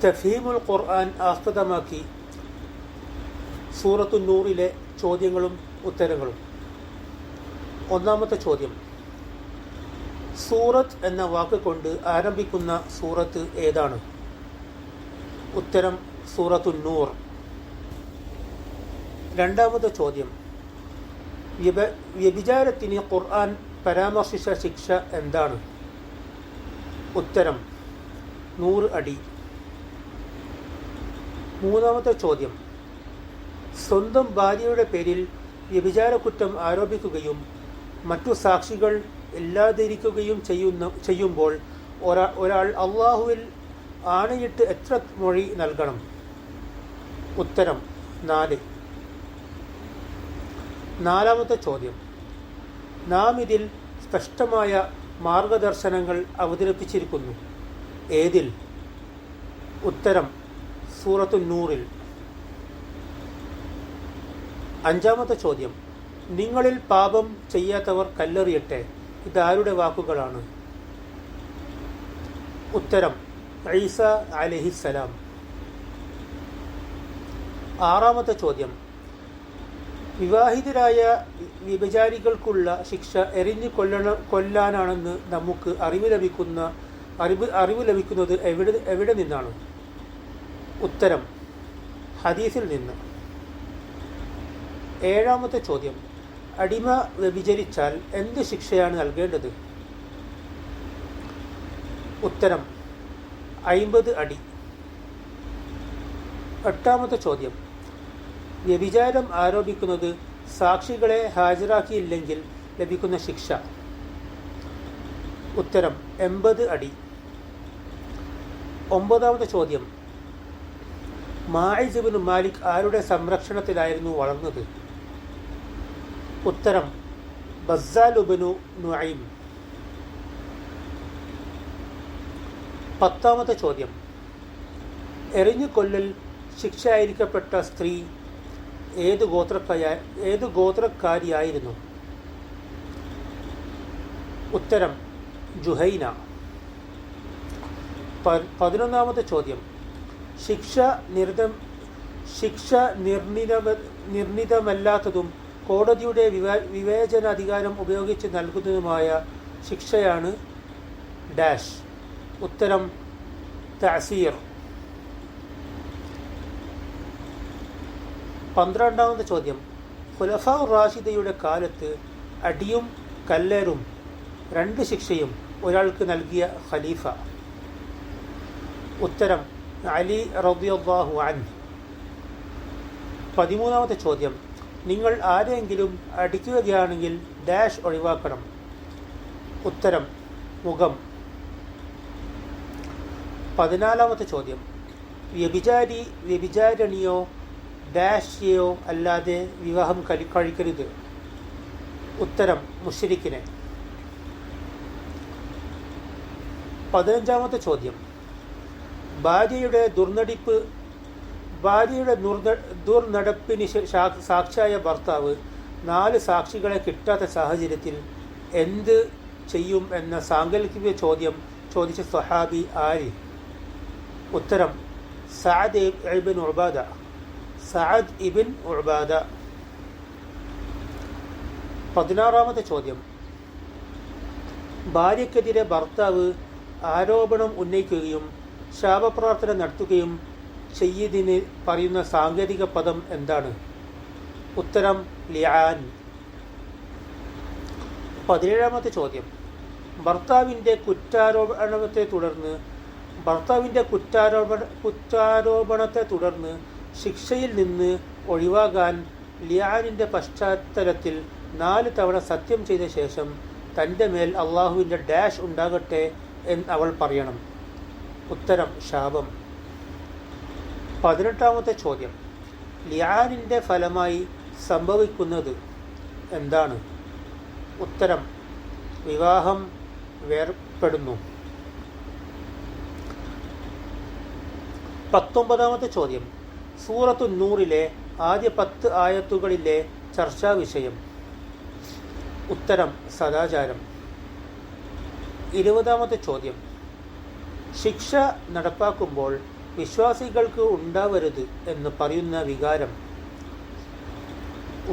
തഫീമുൽ ഖുർആൻ ആസ്പദമാക്കി സൂറത്തു നൂറിലെ ചോദ്യങ്ങളും ഉത്തരങ്ങളും. ഒന്നാമത്തെ ചോദ്യം, സൂറത്ത് എന്ന വാക്ക് കൊണ്ട് ആരംഭിക്കുന്ന സൂറത്ത് ഏതാണ്? ഉത്തരം സൂറത്തു നൂർ. രണ്ടാമത്തെ ചോദ്യം, വ്യഭിചാരത്തിന് ഖുർആൻ പരാമർശിച്ച ശിക്ഷ എന്താണ്? ഉത്തരം 100 അടി. മൂന്നാമത്തെ ചോദ്യം, സ്വന്തം ഭാര്യയുടെ പേരിൽ വ്യഭിചാരക്കുറ്റം ആരോപിക്കുകയും മറ്റു സാക്ഷികൾ ഇല്ലാതിരിക്കുകയും ചെയ്യുമ്പോൾ ഒരാൾ അള്ളാഹുവിൽ ആണയിട്ട് എത്ര മൊഴി നൽകണം? ഉത്തരം 4. നാലാമത്തെ ചോദ്യം, നാം ഇതിൽ സ്പഷ്ടമായ മാർഗദർശനങ്ങൾ അവതരിപ്പിച്ചിരിക്കുന്നു. ഏതിൽ? ഉത്തരം സൂറത്തു നൂറിൽ. അഞ്ചാമത്തെ ചോദ്യം, നിങ്ങളിൽ പാപം ചെയ്യാത്തവർ കല്ലെറിയട്ടെ. ഇതാരുടെ വാക്കുകളാണ്? ഉത്തരം ഈസ അലൈഹിസ്സലാം. ആറാമത്തെ ചോദ്യം, വിവാഹിതരായ വ്യഭിചാരികൾക്കുള്ള ശിക്ഷ എറിഞ്ഞു കൊല്ലാനാണെന്ന് നമുക്ക് അറിവ് ലഭിക്കുന്നത് എവിടെ നിന്നാണ്? ഉത്തരം ഹദീസിൽ നിന്ന്. ഏഴാമത്തെ ചോദ്യം, അടിമ വ്യഭിചരിച്ചാൽ എന്ത് ശിക്ഷയാണ് നൽകേണ്ടത്? ഉത്തരം 50 അടി. എട്ടാമത്തെ ചോദ്യം, വ്യഭിചാരം ആരോപിക്കുന്നത് സാക്ഷികളെ ഹാജരാക്കിയില്ലെങ്കിൽ ലഭിക്കുന്ന ശിക്ഷ? ഉത്തരം 80 അടി. ഒമ്പതാമത്തെ ചോദ്യം, മാഇസ് ഇബ്നു മാലിക് ആരുടെ സംരക്ഷണത്തിലായിരുന്നു വളർന്നത്? ഉത്തരം ബസ്സാൽ ഇബ്നു നുഐം. പത്താമത്തെ ചോദ്യം, എറിഞ്ഞു കൊല്ലൽ ശിക്ഷയായിരിക്കപ്പെട്ട സ്ത്രീ ഏതു ഗോത്രക്കാരിയായിരുന്നു? ഉത്തരം ജുഹൈന. 11ാമത്തെ ചോദ്യം, ശിക്ഷ നിർണിതമല്ലാത്തതും കോടതിയുടെ വിവേചനാധികാരം ഉപയോഗിച്ച് നൽകുന്നതുമായ ശിക്ഷയാണ് ഡാഷ്. ഉത്തരം തഅസീർ. 12ാമത്തെ ചോദ്യം, ഖുലഫാ റാഷിദയുടെ കാലത്ത് അടിയും കല്ലേറും 2 ശിക്ഷയും ഒരാൾക്ക് നൽകിയ ഖലീഫ? ഉത്തരം അലി റളിയല്ലാഹു അൻഹു. 13ാമത്തെ ചോദ്യം, നിങ്ങൾ ആരെങ്കിലും അടിക്കുകയാണെങ്കിൽ ഡാഷ് ഒഴിവാക്കണം? ഉത്തരം മുഖം. 14ാമത്തെ ചോദ്യം, വ്യഭിചാരിണിയോ ഡാഷിയോ അല്ലാതെ വിവാഹം കഴിക്കരുത്? ഉത്തരം മുശ്രിക്കിനെ. 15ാമത്തെ ചോദ്യം, ഭാര്യയുടെ ദുർനടപ്പിന് സാക്ഷിയായ ഭർത്താവ് 4 സാക്ഷികളെ കിട്ടാത്ത സാഹചര്യത്തിൽ എന്ത് ചെയ്യും എന്ന സാങ്കല്പിക ചോദ്യം ചോദിച്ച സ്വഹാബി ആര്? ഉത്തരം സഅദ് ഇബ്ൻ ഉബാദ. 16ാമത്തെ ചോദ്യം, ഭാര്യക്കെതിരെ ഭർത്താവ് ആരോപണം ഉന്നയിക്കുകയും ശാപപ്രാർത്ഥന നടത്തുകയും ചെയ്യതിന് പറയുന്ന സാങ്കേതിക പദം എന്താണ്? ഉത്തരം ലിആൻ. 17ാമത്തെ ചോദ്യം, ഭർത്താവിൻ്റെ കുറ്റാരോപണത്തെ തുടർന്ന് ശിക്ഷയിൽ നിന്ന് ഒഴിവാകാൻ ലിആനിൻ്റെ പശ്ചാത്തലത്തിൽ 4 തവണ സത്യം ചെയ്ത ശേഷം തൻ്റെ മേൽ അള്ളാഹുവിൻ്റെ ഡാഷ് ഉണ്ടാകട്ടെ എന്ന് അവൾ പറയണം? ഉത്തരം ശാപം. 18ാമത്തെ ചോദ്യം, ലിആനിൻ്റെ ഫലമായി സംഭവിക്കുന്നത് എന്താണ്? ഉത്തരം വിവാഹം വേർപ്പെടുന്നു. 19ാമത്തെ ചോദ്യം, സൂറത്തു നൂറിലെ ആദ്യ 10 ആയത്തുകളിലെ ചർച്ചാ വിഷയം? ഉത്തരം സദാചാരം. 20ാമത്തെ ചോദ്യം, ശിക്ഷ നടപ്പാക്കുമ്പോൾ വിശ്വാസികൾക്ക് ഉണ്ടാവരുത് എന്ന് പറയുന്ന വികാരം?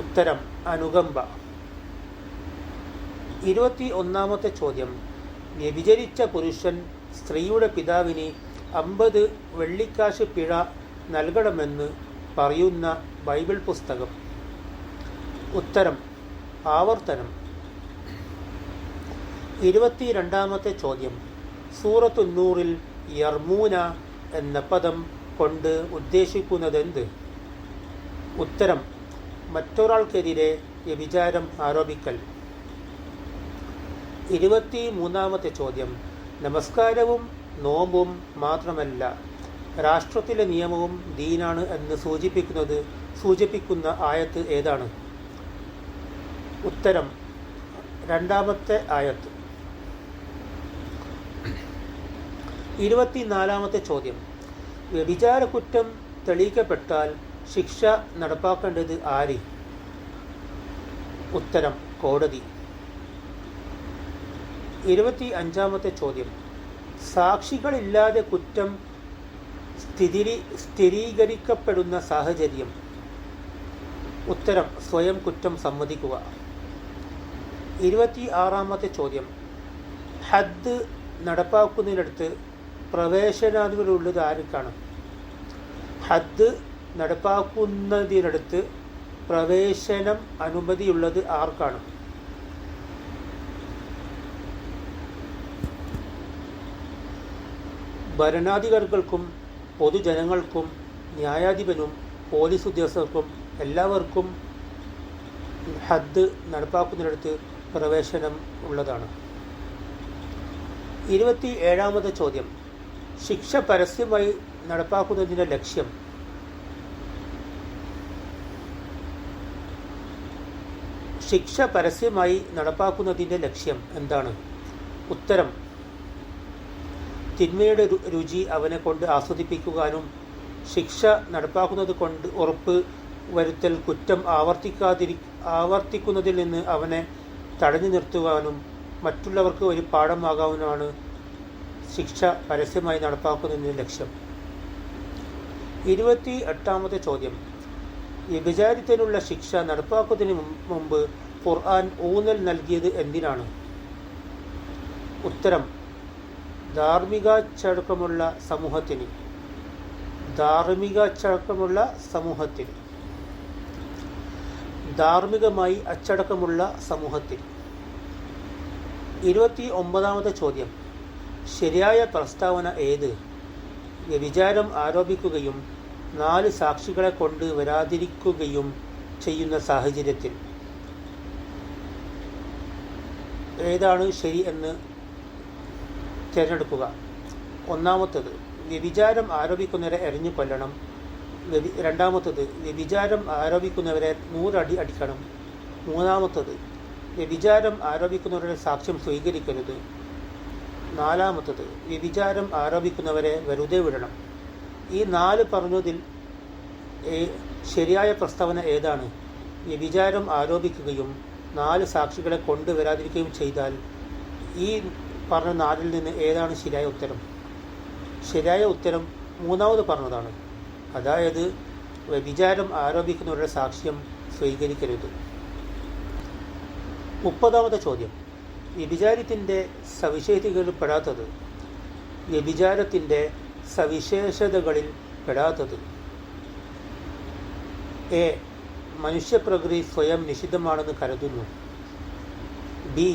ഉത്തരം അനുകമ്പ. 21-ാമത്തെ ചോദ്യം. വ്യഭിചരിച്ച പുരുഷൻ സ്ത്രീയുടെ പിതാവിന് 50 വെള്ളിക്കാശ് പിഴ നൽകണമെന്ന് പറയുന്ന ബൈബിൾ പുസ്തകം? ഉത്തരം ആവർത്തനം. 22-ാമത്തെ ചോദ്യം. സൂറത്തു നൂറിൽ യർമൂന എന്ന പദം കൊണ്ട് ഉദ്ദേശിക്കുന്നതെന്ത്? ഉത്തരം മറ്റൊരാൾക്കെതിരെ വ്യഭിചാരം ആരോപിക്കൽ. 23-ാമത്തെ ചോദ്യം. നമസ്കാരവും നോമ്പും മാത്രമല്ല രാഷ്ട്രത്തിലെ നിയമവും ദീനാണ് എന്ന് സൂചിപ്പിക്കുന്ന ആയത്ത് ഏതാണ്? ഉത്തരം 2-ാമത്തെ ആയത്ത്. 24-ാമത്തെ ചോദ്യം. വ്യഭിചാര കുറ്റം തെളിയിക്കപ്പെട്ടാൽ ശിക്ഷ നടപ്പാക്കേണ്ടത് ആര്? ഉത്തരം കോടതി. 25-ാമത്തെ ചോദ്യം. സാക്ഷികളില്ലാതെ കുറ്റം സ്ഥിരീകരിക്കപ്പെടുന്ന സാഹചര്യം? ഉത്തരം സ്വയം കുറ്റം സമ്മതിക്കുക. 26-ാമത്തെ ചോദ്യം. ഹദ് നടപ്പാക്കുന്നതിനടുത്ത് പ്രവേശനാധികാരമുള്ളത് ആർക്കാണ്? ഹദ് നടപ്പാക്കുന്നതിനടുത്ത് പ്രവേശനം അനുമതിയുള്ളത് ആർക്കാണ്? ഭരണാധികാരികൾക്കും പൊതുജനങ്ങൾക്കും ന്യായാധിപനും പോലീസ് ഉദ്യോഗസ്ഥർക്കും എല്ലാവർക്കും ഹദ് നടപ്പാക്കുന്നതിനടുത്ത് പ്രവേശനം ഉള്ളതാണ്. 27-ാമത്തെ ചോദ്യം. ശിക്ഷ പരസ്യമായി നടപ്പാക്കുന്നതിൻ്റെ ലക്ഷ്യം? ശിക്ഷ പരസ്യമായി നടപ്പാക്കുന്നതിൻ്റെ ലക്ഷ്യം എന്താണ്? ഉത്തരം തിന്മയുടെ രുചി അവനെ കൊണ്ട് ആസ്വദിപ്പിക്കുവാനും ശിക്ഷ നടപ്പാക്കുന്നത് കൊണ്ട് ഉറപ്പ് വരുത്തൽ കുറ്റം ആവർത്തിക്കുന്നതിൽ നിന്ന് അവനെ തടഞ്ഞു നിർത്തുവാനും മറ്റുള്ളവർക്ക് ഒരു പാഠമാകാവുന്നതാണ് ശിക്ഷ പരസ്യമായി നടപ്പാക്കുന്നതിൻ്റെ ലക്ഷ്യം. 28-ാമത്തെ ചോദ്യം. വ്യഭിചാരത്തിനുള്ള ശിക്ഷ നടപ്പാക്കുന്നതിന് മുമ്പ് ഖുർആൻ ഊന്നൽ നൽകിയത് എന്തിനാണ്? ഉത്തരം ധാർമ്മികാച്ചടക്കമുള്ള സമൂഹത്തിന്. ധാർമ്മികമായി അച്ചടക്കമുള്ള സമൂഹത്തിന്. 29-ാമത്തെ ചോദ്യം. ശരിയായ പ്രസ്താവന ഏത്? വ്യഭിചാരം ആരോപിക്കുകയും 4 സാക്ഷികളെ കൊണ്ട് വരാതിരിക്കുകയും ചെയ്യുന്ന സാഹചര്യത്തിൽ ഏതാണ് ശരി എന്ന് തിരഞ്ഞെടുക്കുക. 1-ാമത്തത് വ്യഭിചാരം ആരോപിക്കുന്നവരെ എറിഞ്ഞു കൊല്ലണം. 2-ാമത്തത് വ്യഭിചാരം ആരോപിക്കുന്നവരെ 100 അടി അടിക്കണം. 3-ാമത്തത് വ്യഭിചാരം ആരോപിക്കുന്നവരുടെ സാക്ഷ്യം സ്വീകരിക്കരുത്. 4-ാമത്തത് വ്യഭിചാരം ആരോപിക്കുന്നവരെ വെറുതെ വിടണം. ഈ 4 പറഞ്ഞതിൽ ശരിയായ പ്രസ്താവന ഏതാണ്? വ്യഭിചാരം ആരോപിക്കുകയും 4 സാക്ഷികളെ കൊണ്ടുവരാതിരിക്കുകയും ചെയ്താൽ ഈ പറഞ്ഞ 4-ൽ നിന്ന് ഏതാണ് ശരിയായ ഉത്തരം? ശരിയായ ഉത്തരം 3-ാമത് പറഞ്ഞതാണ്. അതായത് വ്യഭിചാരം ആരോപിക്കുന്നവരുടെ സാക്ഷ്യം സ്വീകരിക്കരുത്. 30-ാമത്തെ ചോദ്യം. വ്യഭിചാരത്തിൻ്റെ സവിശേഷതകളിൽ പെടാത്തത്? വ്യഭിചാരത്തിൻ്റെ സവിശേഷതകളിൽ പെടാത്തത്? എ. മനുഷ്യപ്രകൃതി സ്വയം നിഷിദ്ധമാണെന്ന് കരുതുന്നു. ബി.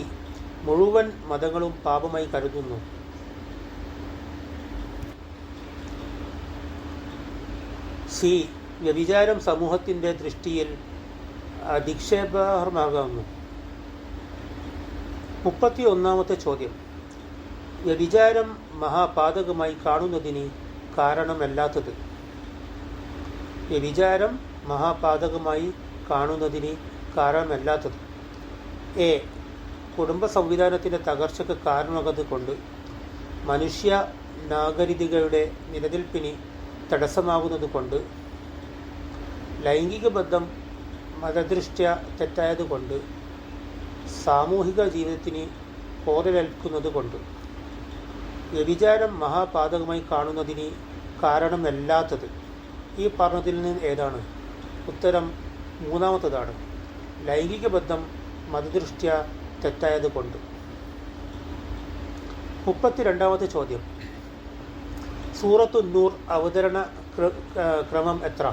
മുഴുവൻ മതങ്ങളും പാപമായി കരുതുന്നു. സി. വ്യഭിചാരം സമൂഹത്തിൻ്റെ ദൃഷ്ടിയിൽ അധിക്ഷേപാർഹമാകുന്നു. 31-ാമത്തെ ചോദ്യം. വ്യഭിചാരം മഹാപാതകമായി കാണുന്നതിന് കാരണമല്ലാത്തത്? വ്യഭിചാരം മഹാപാതകമായി കാണുന്നതിന് കാരണമല്ലാത്തത്? എ. കുടുംബ സംവിധാനത്തിൻ്റെ തകർച്ചയ്ക്ക് കാരണമാകുന്നത് കൊണ്ട്, മനുഷ്യ നാഗരികതയുടെ നിലനിൽപ്പിന് തടസ്സമാകുന്നത് കൊണ്ട്, ലൈംഗിക ബന്ധം മതദൃഷ്ട്യാ തെറ്റായതുകൊണ്ട്, സാമൂഹിക ജീവിതത്തിന് പോറലേൽക്കുന്നത് കൊണ്ട്. വ്യഭിചാരം മഹാപാതകമായി കാണുന്നതിന് കാരണമല്ലാത്തത് ഈ പറഞ്ഞതിൽ നിന്ന് ഏതാണ്? ഉത്തരം മൂന്നാമത്തതാണ്. ലൈംഗിക ബന്ധം മതദൃഷ്ട്യാ തെറ്റായത് കൊണ്ട്. 32ാമത്തെ ചോദ്യം. സൂറത്തു നൂർ അവതരണ ക്രമം എത്ര?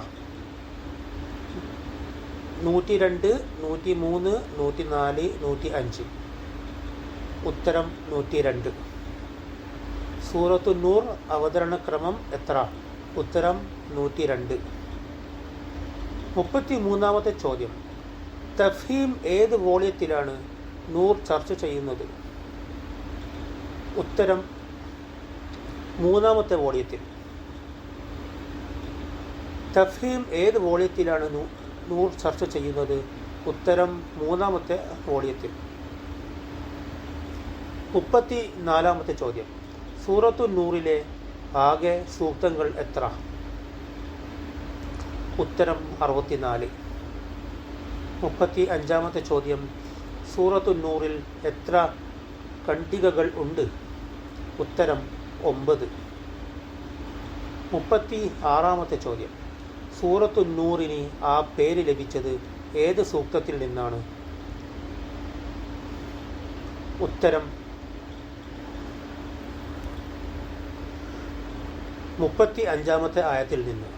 102, 103, 104, 105. ഉത്തരം 102. സൂറത്തു നൂർ അവതരണ ക്രമം എത്ര? ഉത്തരം 102. 33ാമത്തെ ചോദ്യം. തഫ്ഹീം ഏത് വോള്യത്തിലാണ് നൂർ ചർച്ച ചെയ്യുന്നത്? ഉത്തരം 3ാമത്തെ വോള്യത്തിൽ. തഫ്ഹീം ഏത് വോള്യത്തിലാണ് നൂർ ചർച്ച ചെയ്യുന്നത്? ഉത്തരം 3ാമത്തെ വോള്യത്തിൽ. 34ാമത്തെ ചോദ്യം. സൂറത്തു നൂറിലെ ആകെ സൂക്തങ്ങൾ എത്ര? ഉത്തരം 64. 35ാമത്തെ ചോദ്യം. സൂറത്തു നൂറിൽ എത്ര ഖണ്ഡികകൾ ഉണ്ട്? ഉത്തരം 9. 36ാമത്തെ ചോദ്യം. സൂറത്തു നൂറിന് ആ പേര് ലഭിച്ചത് ഏത് സൂക്തത്തിൽ നിന്നാണ്? ഉത്തരം 35ാമത്തെ ആയത്തിൽ നിന്ന്.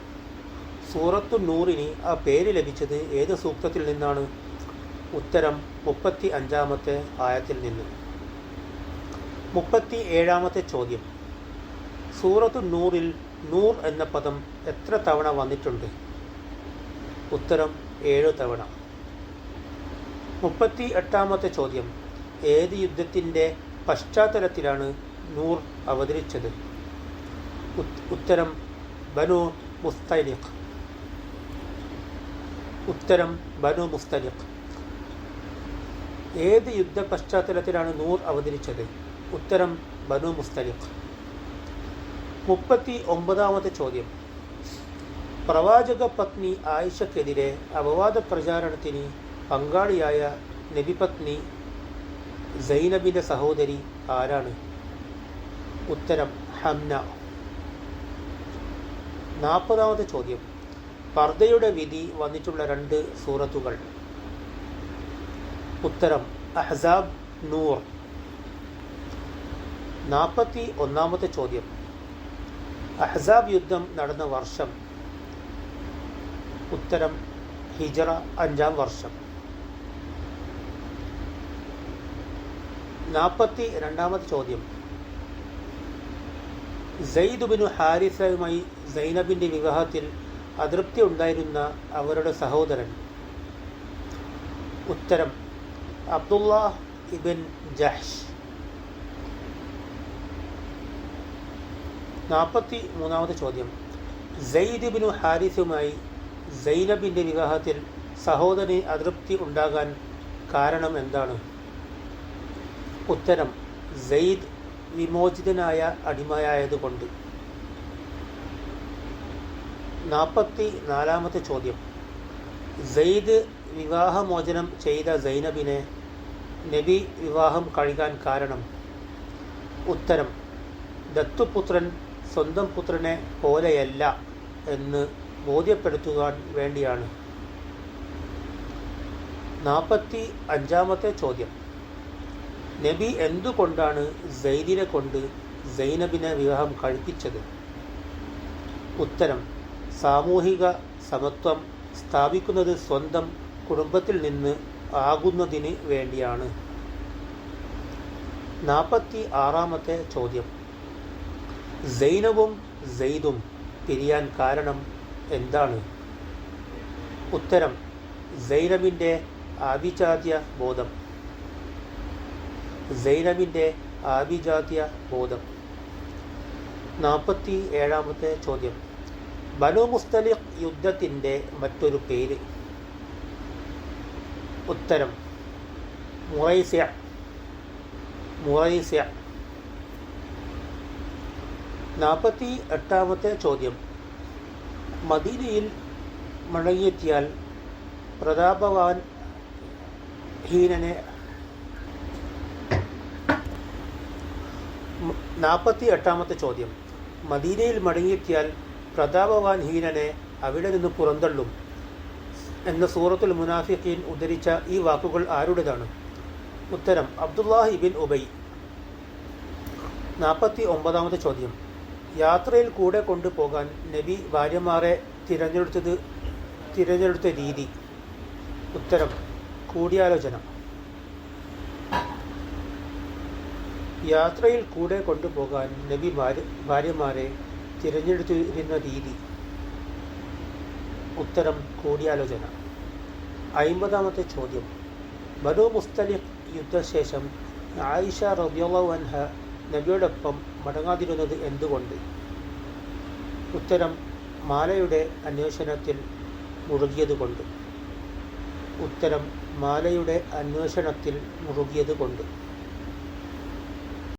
സൂറത്തു നൂറിന് ആ പേര് ലഭിച്ചത് ഏത് സൂക്തത്തിൽ നിന്നാണ്? ഉത്തരം 35ാമത്തെ ആയത്തിൽ നിന്ന്. 37ാമത്തെ ചോദ്യം. സൂറത്തു നൂറിൽ നൂർ എന്ന പദം എത്ര തവണ വന്നിട്ടുണ്ട്? ഉത്തരം 7 തവണ. 38ാമത്തെ ചോദ്യം. ഏത് യുദ്ധത്തിൻ്റെ പശ്ചാത്തലത്തിലാണ് നൂർ അവതരിച്ചത്? ഉത്തരം ബനു മുസ്തലിഖ്. ഉത്തരം ബനു മുസ്തലിഖ്. ഏത് യുദ്ധ പശ്ചാത്തലത്തിലാണ് നൂർ അവതരിച്ചത്? ഉത്തരം ബനു മുസ്തലിഖ്. 39ാമത്തെ ചോദ്യം. പ്രവാചക പത്നി ആയിഷക്കെതിരെ അപവാദ പ്രചാരണത്തിന് പങ്കാളിയായ നബിപത്നി സൈനബിൻ്റെ സഹോദരി ആരാണ്? ഉത്തരം ഹംന. 40ാമത്തെ ചോദ്യം. പർദയുടെ വിധി വന്നിട്ടുള്ള 2 സൂറത്തുകൾ. ഉത്തരം അഹ്സാബ്, നൂർ. 41ാമത്തെ ചോദ്യം. അഹ്സാബ് യുദ്ധം നടന്ന വർഷം. ഉത്തരം ഹിജറ 5ാം വർഷം. 42ാമത്തെ ചോദ്യം. സെയ്ദ് ബിനു ഹാരിസയുമായി സൈനബിൻ്റെ വിവാഹത്തിൽ അതൃപ്തി ഉണ്ടായിരുന്ന അവരുടെ സഹോദരൻ. ഉത്തരം അബ്ദുല്ലാഹ് ഇബിൻ ജഹ്ഷ്. 43ാമത്തെ ചോദ്യം. സെയ്ദ് ബിനു ഹാരിസുമായി സൈനബിൻ്റെ വിവാഹത്തിൽ സഹോദരന് അതൃപ്തി ഉണ്ടാകാൻ കാരണം എന്താണ്? ഉത്തരം സെയ്ദ് വിമോചിതനായ അടിമയായതുകൊണ്ട്. 44ാമത്തെ ചോദ്യം. സെയ്ദ് വിവാഹമോചനം ചെയ്ത സൈനബിനെ നബി വിവാഹം കഴിക്കാൻ കാരണം? ഉത്തരം ദത്തുപുത്രൻ സ്വന്തം പുത്രനെ പോലെയല്ല എന്ന് ബോധ്യപ്പെടുത്തുവാൻ വേണ്ടിയാണ്. 45ാമത്തെ ചോദ്യം. നബി എന്തുകൊണ്ടാണ് സെയ്ദിനെ കൊണ്ട് സൈനബിനെ വിവാഹം കഴിപ്പിച്ചത്? ഉത്തരം സാമൂഹിക സമത്വം സ്ഥാപിക്കുന്നത് സ്വന്തം കുടുംബത്തിൽ നിന്ന് ആകുന്നതിന് വേണ്ടിയാണ്. 46ാമത്തെ ചോദ്യം. സൈനബും സെയ്ദും പിരിയാൻ കാരണം എന്താണ്? ഉത്തരം സൈനബിൻ്റെ ആഭിജാത്യ ബോധം. സൈനബിൻ്റെ ആഭിജാത്യ ബോധം. 47ാമത്തെ ചോദ്യം. ബനു മുസ്തലിഖ് യുദ്ധത്തിൻ്റെ മറ്റൊരു പേര്? ഉത്തരം മുറൈസിയ. 48ാമത്തെ ചോദ്യം. മദീനയിൽ മടങ്ങിയെത്തിയാൽ പ്രതാപവാൻ ഹീനനെ 48ാമത്തെ ചോദ്യം. മദീനയിൽ മടങ്ങിയെത്തിയാൽ പ്രതാപവാൻ ഹീനനെ അവിടെ നിന്ന് പുറന്തള്ളും എന്ന സൂറത്തുൽ മുനാഫിഖീൻ ഉദ്ധരിച്ച ഈ വാക്കുകൾ ആരുടേതാണ്? ഉത്തരം അബ്ദുല്ലാഹ് ഇബിൻ ഉബൈ. 49-ാമത്തെ ചോദ്യം. യാത്രയിൽ കൂടെ കൊണ്ടുപോകാൻ നബി ഭാര്യമാരെ തിരഞ്ഞെടുത്ത രീതി? ഉത്തരം കൂടിയാലോചന. യാത്രയിൽ കൂടെ കൊണ്ടുപോകാൻ നബി ഭാര്യമാരെ തിരഞ്ഞെടുത്തിരുന്ന രീതി? ഉത്തരം കൂടിയാലോചന. 50-ാമത്തെ ചോദ്യം. ബനൂ മുസ്തലിഖ് യുദ്ധശേഷം ആയിഷ റളിയല്ലാഹു അൻഹ നബിയോടൊപ്പം മടങ്ങാതിരുന്നത് എന്തുകൊണ്ട്? ഉത്തരം മാലയുടെ അന്വേഷണത്തിൽ മുഴുകിയതുകൊണ്ട്. ഉത്തരം മാലയുടെ അന്വേഷണത്തിൽ മുഴുകിയതുകൊണ്ട്.